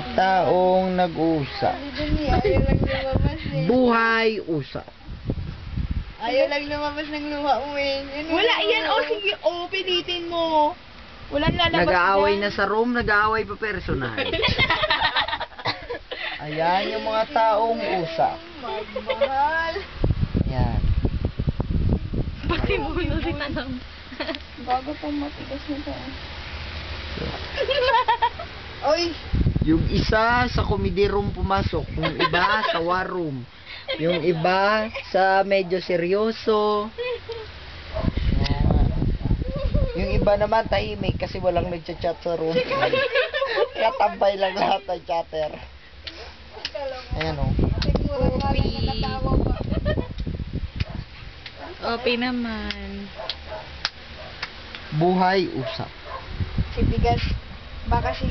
Mga taong nag-uusap. Ayaw lang lumabas eh. Buhay usap. Ayaw lang lumabas ng luha mo eh. Wala yan. O sige, o, pilitin mo. Walang lalabas Nag-aaway dyan. na sa room, nag-aaway pa personal. Ayan yung mga taong usap. Magmahal. Ayan. Pati mo si Tanong. Bago pang matigas nito. Oy! Yung isa sa comedy room pumasok, yung iba sa war room, yung iba sa medyo seryoso, yung iba naman tahimik kasi walang nagchat-chat sa room. Kaya tambay lang lahat ng chatter. Ayan o. Siguro nga lang nakatawa pa. Okay naman. Buhay usap. Si Bigas, baka si